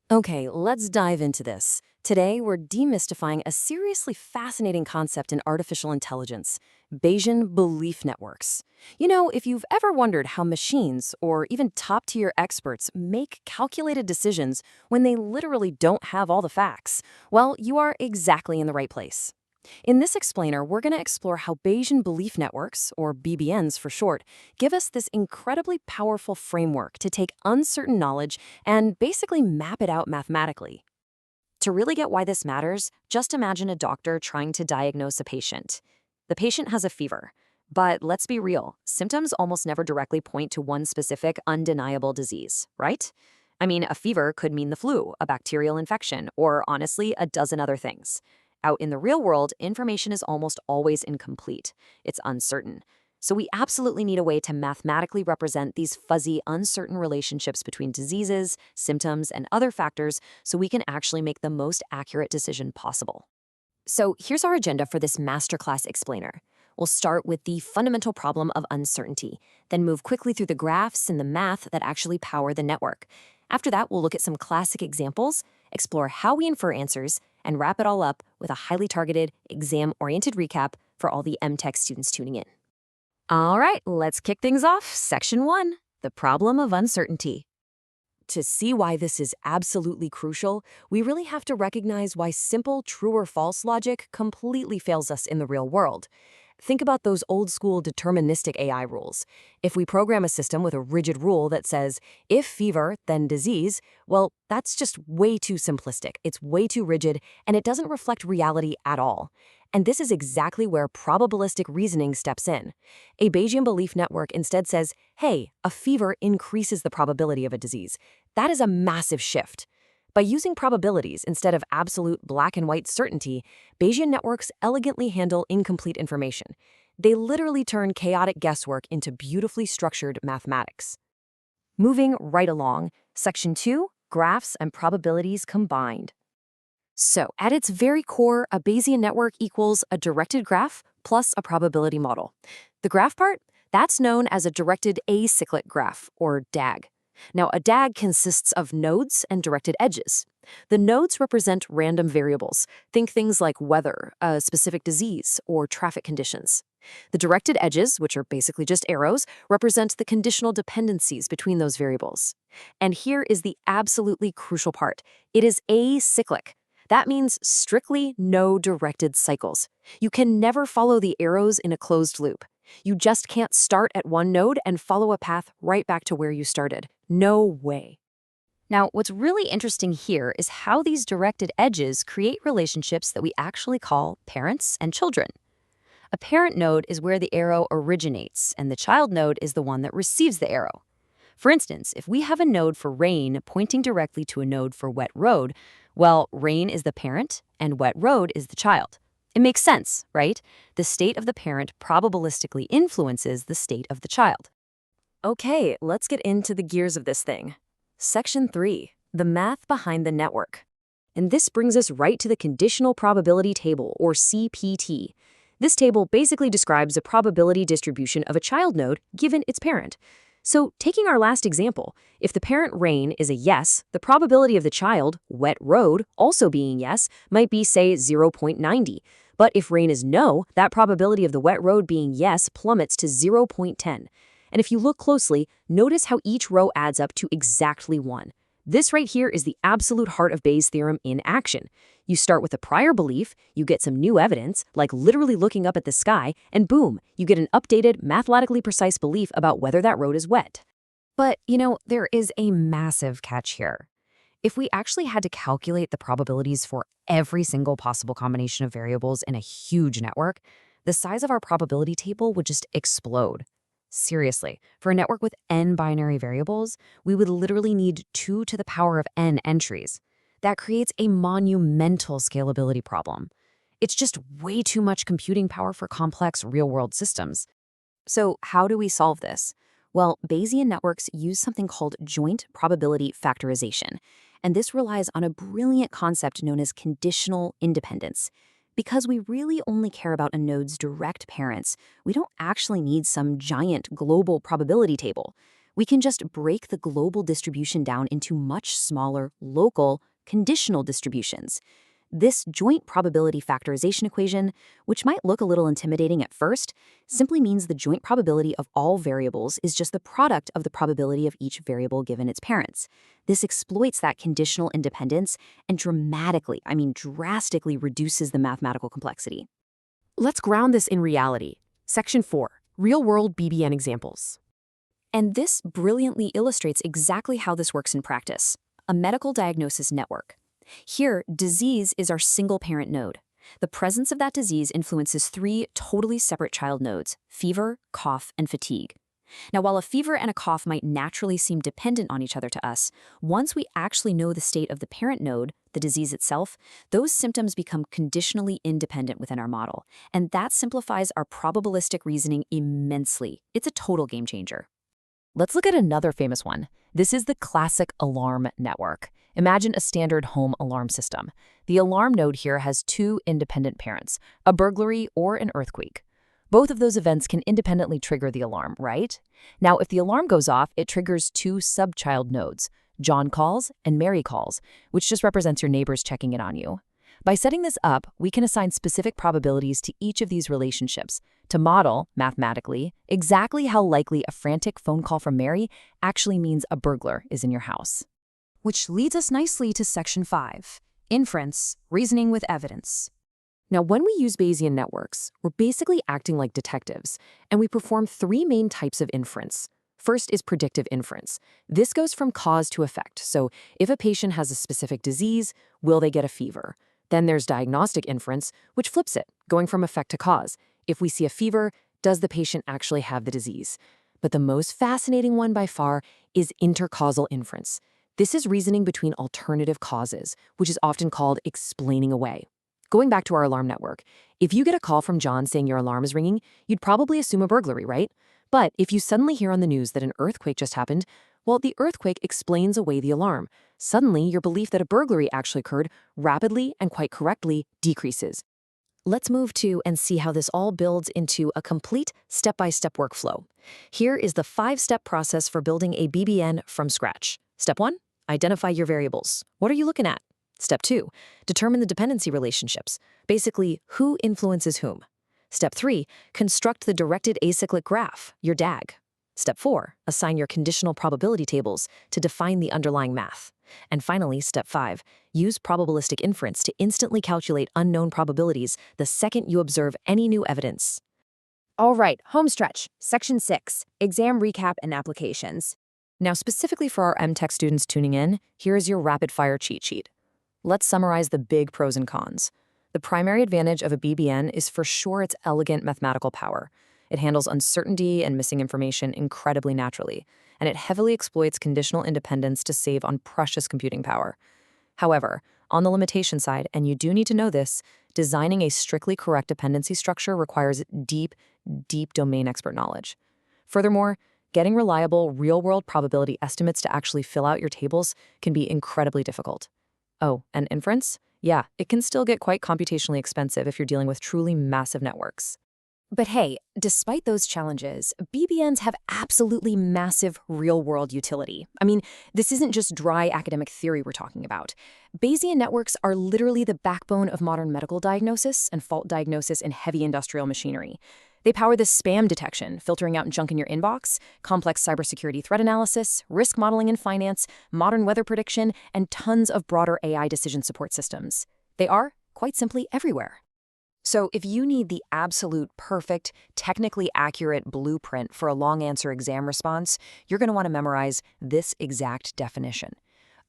Okay, let's dive into this. Today, we're demystifying a seriously fascinating concept in artificial intelligence, Bayesian Belief Networks. You know, if you've ever wondered how machines, or even top-tier experts, make calculated decisions when they literally don't have all the facts, well, you are exactly in the right place. In this explainer, we're going to explore how Bayesian belief networks, or BBNs for short, give us this incredibly powerful framework to take uncertain knowledge and basically map it out mathematically. To really get why this matters, just imagine a doctor trying to diagnose a patient. The patient has a fever, but let's be real, symptoms almost never directly point to one specific, undeniable disease, right? I mean, a fever could mean the flu, a bacterial infection, or honestly, a dozen other things. Out in the real world, information is almost always incomplete. It's uncertain. So we absolutely need a way to mathematically represent these fuzzy, uncertain relationships between diseases, symptoms, and other factors so we can actually make the most accurate decision possible. So here's our agenda for this masterclass explainer. We'll start with the fundamental problem of uncertainty, then move quickly through the graphs and the math that actually power the network. After that, we'll look at some classic examples, explore how we infer answers, and wrap it all up with a highly targeted, exam-oriented recap for all the M.Tech students tuning in. All right, let's kick things off. Section 1, the problem of uncertainty. To see why this is absolutely crucial, we really have to recognize why simple true or false logic completely fails us in the real world. Think about those old-school deterministic AI rules. If we program a system with a rigid rule that says, if fever, then disease, well, that's just way too simplistic. It's way too rigid, and it doesn't reflect reality at all. And this is exactly where probabilistic reasoning steps in. A Bayesian belief network instead says, hey, a fever increases the probability of a disease. That is a massive shift. By using probabilities instead of absolute black and white certainty, Bayesian networks elegantly handle incomplete information. They literally turn chaotic guesswork into beautifully structured mathematics. Moving right along, Section 2, Graphs and Probabilities Combined. So, at its very core, a Bayesian network equals a directed graph plus a probability model. The graph part, that's known as a directed acyclic graph, or DAG. Now, a DAG consists of nodes and directed edges. The nodes represent random variables. Think things like weather, a specific disease, or traffic conditions. The directed edges, which are basically just arrows, represent the conditional dependencies between those variables. And here is the absolutely crucial part. It is acyclic. That means strictly no directed cycles. You can never follow the arrows in a closed loop. You just can't start at one node and follow a path right back to where you started. No way. Now, what's really interesting here is how these directed edges create relationships that we actually call parents and children. A parent node is where the arrow originates, and the child node is the one that receives the arrow. For instance, if we have a node for rain pointing directly to a node for wet road, well, rain is the parent and wet road is the child. It makes sense, right? The state of the parent probabilistically influences the state of the child. Okay, let's get into the gears of this thing. Section 3, the math behind the network. And this brings us right to the Conditional Probability Table, or CPT. This table basically describes a probability distribution of a child node given its parent. So, taking our last example, if the parent rain is a yes, the probability of the child, wet road, also being yes, might be, say, 0.90. But if rain is no, that probability of the wet road being yes plummets to 0.10. And if you look closely, notice how each row adds up to exactly 1. This right here is the absolute heart of Bayes' theorem in action. You start with a prior belief, you get some new evidence, like literally looking up at the sky, and boom, you get an updated, mathematically precise belief about whether that road is wet. But, there is a massive catch here. If we actually had to calculate the probabilities for every single possible combination of variables in a huge network, the size of our probability table would just explode. Seriously, for a network with n binary variables, we would literally need 2 to the power of n entries. That creates a monumental scalability problem. It's just way too much computing power for complex real-world systems. So how do we solve this? Well, Bayesian networks use something called joint probability factorization, and this relies on a brilliant concept known as conditional independence. Because we really only care about a node's direct parents, we don't actually need some giant global probability table. We can just break the global distribution down into much smaller, local, conditional distributions. This joint probability factorization equation, which might look a little intimidating at first, simply means the joint probability of all variables is just the product of the probability of each variable given its parents. This exploits that conditional independence and drastically reduces the mathematical complexity. Let's ground this in reality. Section 4. Real-world BBN examples. And this brilliantly illustrates exactly how this works in practice. A medical diagnosis network. Here, disease is our single-parent node. The presence of that disease influences 3 totally separate child nodes: fever, cough, and fatigue. Now, while a fever and a cough might naturally seem dependent on each other to us, once we actually know the state of the parent node, the disease itself, those symptoms become conditionally independent within our model. And that simplifies our probabilistic reasoning immensely. It's a total game changer. Let's look at another famous one. This is the classic alarm network. Imagine a standard home alarm system. The alarm node here has 2 independent parents, a burglary or an earthquake. Both of those events can independently trigger the alarm, right? Now, if the alarm goes off, it triggers 2 subchild nodes, John calls and Mary calls, which just represents your neighbors checking in on you. By setting this up, we can assign specific probabilities to each of these relationships to model, mathematically, exactly how likely a frantic phone call from Mary actually means a burglar is in your house. Which leads us nicely to Section 5, Inference, Reasoning with Evidence. Now, when we use Bayesian networks, we're basically acting like detectives, and we perform 3 main types of inference. First is predictive inference. This goes from cause to effect. So if a patient has a specific disease, will they get a fever? Then there's diagnostic inference, which flips it, going from effect to cause. If we see a fever, does the patient actually have the disease? But the most fascinating one by far is intercausal inference. This is reasoning between alternative causes, which is often called explaining away. Going back to our alarm network, if you get a call from John saying your alarm is ringing, you'd probably assume a burglary, right? But if you suddenly hear on the news that an earthquake just happened, well, the earthquake explains away the alarm. Suddenly, your belief that a burglary actually occurred rapidly and quite correctly decreases. Let's move to and see how this all builds into a complete step-by-step workflow. Here is the 5-step process for building a BBN from scratch. Step 1, identify your variables. What are you looking at? Step 2, determine the dependency relationships. Basically, who influences whom. Step 3, construct the directed acyclic graph, your DAG. Step 4, assign your conditional probability tables to define the underlying math. And finally, Step 5, use probabilistic inference to instantly calculate unknown probabilities the second you observe any new evidence. All right, home stretch, Section 6, Exam Recap and Applications. Now, specifically for our M.Tech students tuning in, here is your rapid-fire cheat sheet. Let's summarize the big pros and cons. The primary advantage of a BBN is for sure its elegant mathematical power. It handles uncertainty and missing information incredibly naturally, and it heavily exploits conditional independence to save on precious computing power. However, on the limitation side, and you do need to know this, designing a strictly correct dependency structure requires deep domain expert knowledge. Furthermore, getting reliable, real-world probability estimates to actually fill out your tables can be incredibly difficult. Oh, and inference? Yeah, it can still get quite computationally expensive if you're dealing with truly massive networks. But hey, despite those challenges, BBNs have absolutely massive real-world utility. I mean, this isn't just dry academic theory we're talking about. Bayesian networks are literally the backbone of modern medical diagnosis and fault diagnosis in heavy industrial machinery. They power the spam detection, filtering out junk in your inbox, complex cybersecurity threat analysis, risk modeling in finance, modern weather prediction, and tons of broader AI decision support systems. They are, quite simply, everywhere. So if you need the absolute perfect, technically accurate blueprint for a long answer exam response, you're going to want to memorize this exact definition.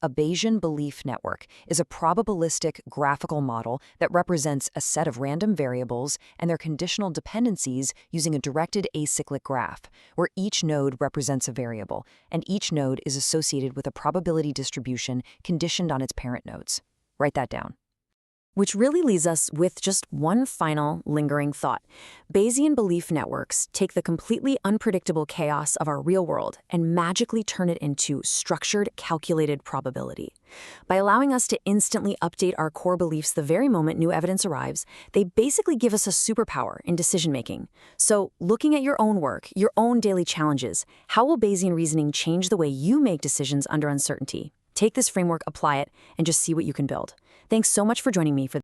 A Bayesian Belief Network is a probabilistic graphical model that represents a set of random variables and their conditional dependencies using a directed acyclic graph, where each node represents a variable, and each node is associated with a probability distribution conditioned on its parent nodes. Write that down. Which really leaves us with just one final lingering thought. Bayesian belief networks take the completely unpredictable chaos of our real world and magically turn it into structured, calculated probability. By allowing us to instantly update our core beliefs the very moment new evidence arrives, they basically give us a superpower in decision-making. So, looking at your own work, your own daily challenges, how will Bayesian reasoning change the way you make decisions under uncertainty? Take this framework, apply it, and just see what you can build. Thanks so much for joining me for